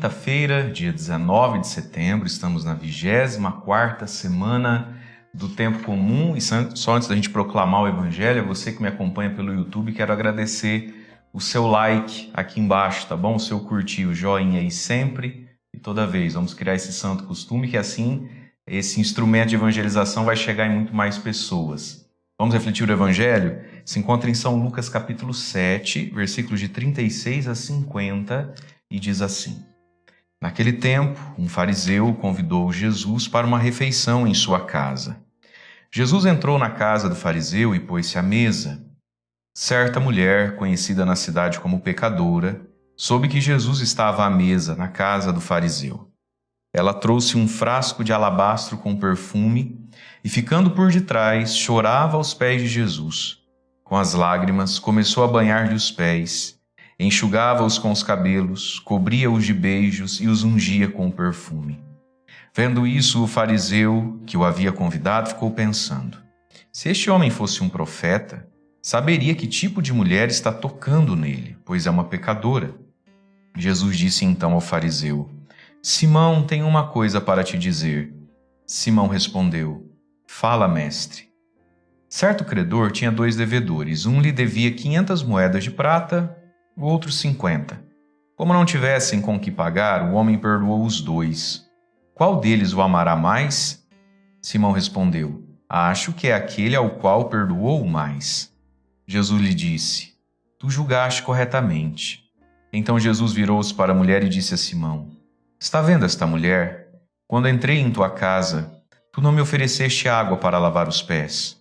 quinta-feira, dia 19 de setembro, estamos na 24ª semana do Tempo Comum. E só antes da gente proclamar o Evangelho, a você que me acompanha pelo YouTube, quero agradecer o seu like aqui embaixo, tá bom? O seu curtir, o joinha aí sempre e toda vez. Vamos criar esse santo costume que assim esse instrumento de evangelização vai chegar em muito mais pessoas. Vamos refletir o Evangelho? Se encontra em São Lucas capítulo 7, versículos de 36 a 50, e diz assim: Naquele tempo, um fariseu convidou Jesus para uma refeição em sua casa. Jesus entrou na casa do fariseu e pôs-se à mesa. Certa mulher, conhecida na cidade como pecadora, soube que Jesus estava à mesa na casa do fariseu. Ela trouxe um frasco de alabastro com perfume e, ficando por detrás, chorava aos pés de Jesus. Com as lágrimas, começou a banhar-lhe os pés, enxugava-os com os cabelos, cobria-os de beijos e os ungia com o perfume. Vendo isso, o fariseu, que o havia convidado, ficou pensando: se este homem fosse um profeta, saberia que tipo de mulher está tocando nele, pois é uma pecadora. Jesus disse então ao fariseu: Simão, tenho uma coisa para te dizer. Simão respondeu: Fala, mestre. Certo credor tinha 2 devedores. Um lhe devia 500 moedas de prata, o outro 50. Como não tivessem com que pagar, o homem perdoou os 2. Qual deles o amará mais? Simão respondeu: Acho que é aquele ao qual perdoou mais. Jesus lhe disse: Tu julgaste corretamente. Então Jesus virou-se para a mulher e disse a Simão: Está vendo esta mulher? Quando entrei em tua casa, tu não me ofereceste água para lavar os pés.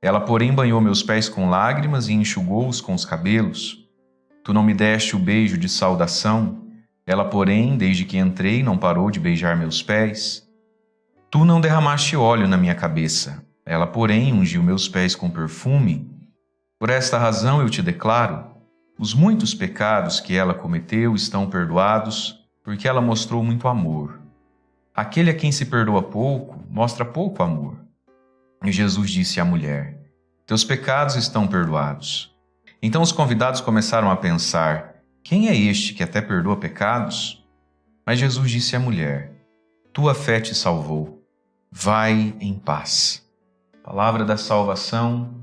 Ela, porém, banhou meus pés com lágrimas e enxugou-os com os cabelos. Tu não me deste o beijo de saudação. Ela, porém, desde que entrei, não parou de beijar meus pés. Tu não derramaste óleo na minha cabeça. Ela, porém, ungiu meus pés com perfume. Por esta razão eu te declaro: os muitos pecados que ela cometeu estão perdoados, porque ela mostrou muito amor. Aquele a quem se perdoa pouco, mostra pouco amor. E Jesus disse à mulher: Teus pecados estão perdoados. Então os convidados começaram a pensar: quem é este que até perdoa pecados? Mas Jesus disse à mulher: Tua fé te salvou. Vai em paz. Palavra da salvação,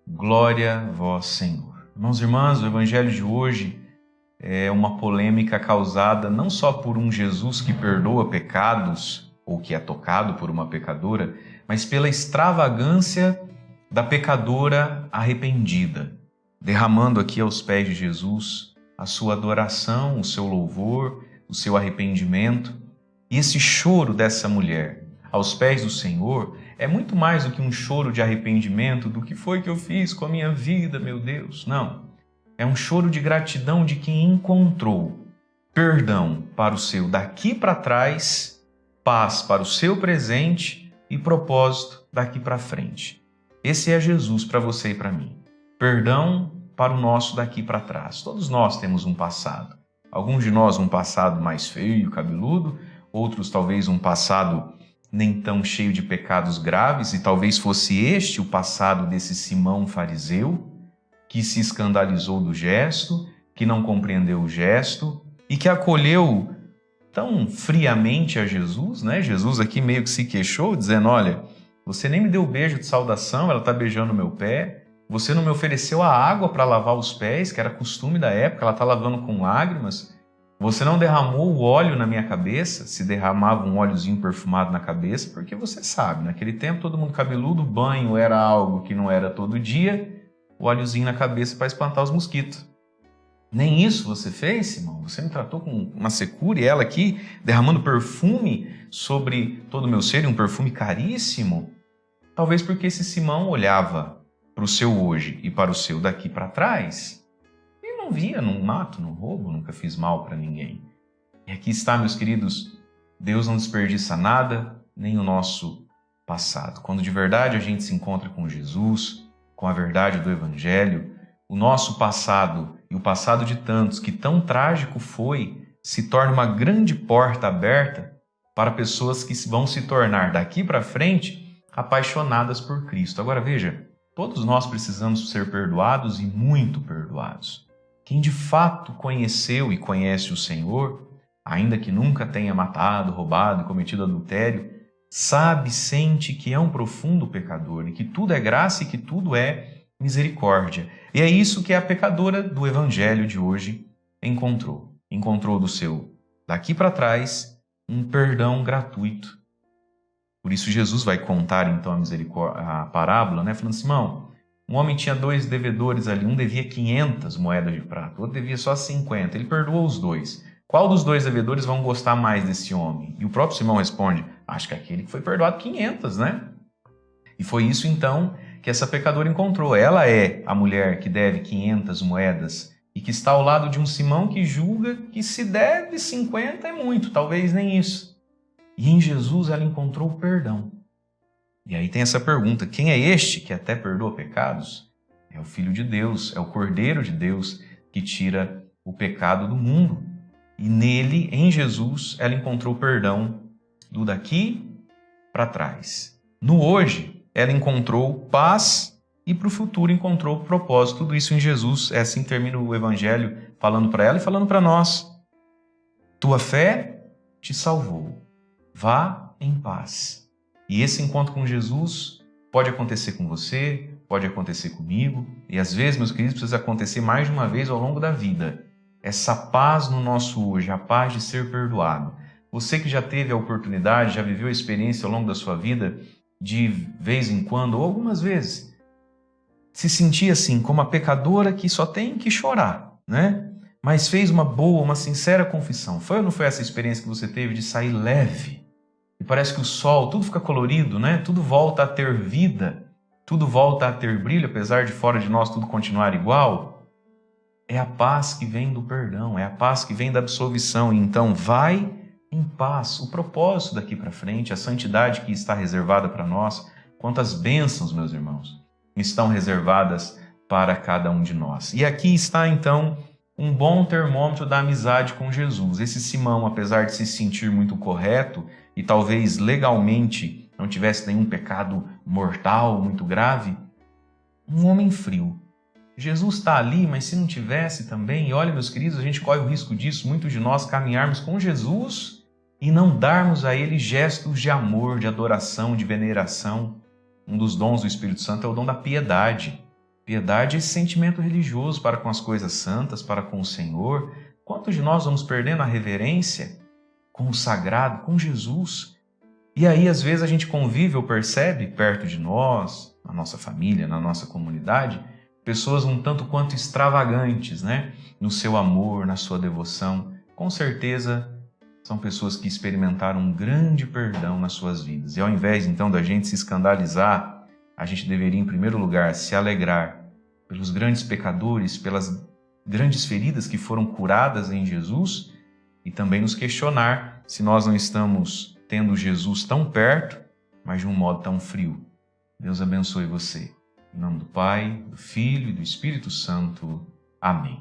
glória a vós, Senhor. Irmãos e irmãs, o Evangelho de hoje é uma polêmica causada não só por um Jesus que perdoa pecados, ou que é tocado por uma pecadora, mas pela extravagância da pecadora arrependida, derramando aqui aos pés de Jesus a sua adoração, o seu louvor, o seu arrependimento. E esse choro dessa mulher aos pés do Senhor é muito mais do que um choro de arrependimento do que foi que eu fiz com a minha vida, meu Deus. Não. É um choro de gratidão de quem encontrou perdão para o seu daqui para trás, paz para o seu presente e propósito daqui para frente. Esse é Jesus para você e para mim. Perdão para o nosso daqui para trás. Todos nós temos um passado. Alguns de nós um passado mais feio, cabeludo, outros talvez um passado nem tão cheio de pecados graves, e talvez fosse este o passado desse Simão fariseu, que se escandalizou do gesto, que não compreendeu o gesto e que acolheu tão friamente a Jesus, né? Jesus aqui meio que se queixou, dizendo: olha, você nem me deu o beijo de saudação, ela está beijando o meu pé, você não me ofereceu a água para lavar os pés, que era costume da época, ela está lavando com lágrimas, você não derramou o óleo na minha cabeça, se derramava um óleozinho perfumado na cabeça, porque você sabe, naquele tempo todo mundo cabeludo, banho era algo que não era todo dia, o óleozinho na cabeça para espantar os mosquitos. Nem isso você fez, Simão? Você me tratou com uma secura e ela aqui derramando perfume sobre todo o meu ser, um perfume caríssimo? Talvez porque esse Simão olhava para o seu hoje e para o seu daqui para trás e não via, não mato, não roubo, nunca fiz mal para ninguém. E aqui está, meus queridos, Deus não desperdiça nada, nem o nosso passado. Quando de verdade a gente se encontra com Jesus, com a verdade do Evangelho, o nosso passado e o passado de tantos que tão trágico foi, se torna uma grande porta aberta para pessoas que vão se tornar daqui para frente apaixonadas por Cristo. Agora veja, todos nós precisamos ser perdoados e muito perdoados. Quem de fato conheceu e conhece o Senhor ainda que nunca tenha matado, roubado e cometido adultério, sabe, sente que é um profundo pecador e que tudo é graça e que tudo é misericórdia. E é isso que a pecadora do evangelho de hoje encontrou. Encontrou do seu daqui para trás um perdão gratuito. Por isso Jesus vai contar então a parábola, né? Falando, Simão, um homem tinha 2 devedores ali, um devia 500 moedas de prata, o outro devia só 50. Ele perdoou os 2. Qual dos 2 devedores vão gostar mais desse homem? E o próprio Simão responde, acho que aquele que foi perdoado 500, né? E foi isso então que essa pecadora encontrou. Ela é a mulher que deve 500 moedas e que está ao lado de um Simão que julga que se deve 50 é muito, talvez nem isso. E em Jesus ela encontrou o perdão. E aí tem essa pergunta, quem é este que até perdoa pecados? É o Filho de Deus, é o Cordeiro de Deus que tira o pecado do mundo. E nele, em Jesus, ela encontrou perdão do daqui para trás. No hoje, ela encontrou paz e para o futuro encontrou propósito. Tudo isso em Jesus. É assim que termina o Evangelho, falando para ela e falando para nós. Tua fé te salvou. Vá em paz. E esse encontro com Jesus pode acontecer com você, pode acontecer comigo. E às vezes, meus queridos, precisa acontecer mais de uma vez ao longo da vida. Essa paz no nosso hoje, a paz de ser perdoado. Você que já teve a oportunidade, já viveu a experiência ao longo da sua vida, de vez em quando, ou algumas vezes, se sentir assim, como a pecadora que só tem que chorar, né? Mas fez uma boa, uma sincera confissão. Foi ou não foi essa experiência que você teve de sair leve? E parece que o sol, tudo fica colorido, né? Tudo volta a ter vida, tudo volta a ter brilho, apesar de fora de nós tudo continuar igual. É a paz que vem do perdão, é a paz que vem da absolvição. Então, vai em paz. O propósito daqui para frente, a santidade que está reservada para nós, quantas bênçãos, meus irmãos, estão reservadas para cada um de nós. E aqui está, então, um bom termômetro da amizade com Jesus. Esse Simão, apesar de se sentir muito correto e talvez legalmente não tivesse nenhum pecado mortal, muito grave, um homem frio. Jesus está ali, mas se não tivesse também, e olha, meus queridos, a gente corre o risco disso, muitos de nós caminharmos com Jesus e não darmos a Ele gestos de amor, de adoração, de veneração. Um dos dons do Espírito Santo é o dom da piedade. Piedade é esse sentimento religioso para com as coisas santas, para com o Senhor. Quantos de nós vamos perdendo a reverência com o sagrado, com Jesus? E aí, às vezes, a gente convive ou percebe perto de nós, na nossa família, na nossa comunidade, pessoas um tanto quanto extravagantes, né? No seu amor, na sua devoção. Com certeza, são pessoas que experimentaram um grande perdão nas suas vidas. E ao invés, então, da gente se escandalizar, a gente deveria, em primeiro lugar, se alegrar pelos grandes pecadores, pelas grandes feridas que foram curadas em Jesus e também nos questionar se nós não estamos tendo Jesus tão perto, mas de um modo tão frio. Deus abençoe você. Em nome do Pai, do Filho e do Espírito Santo. Amém.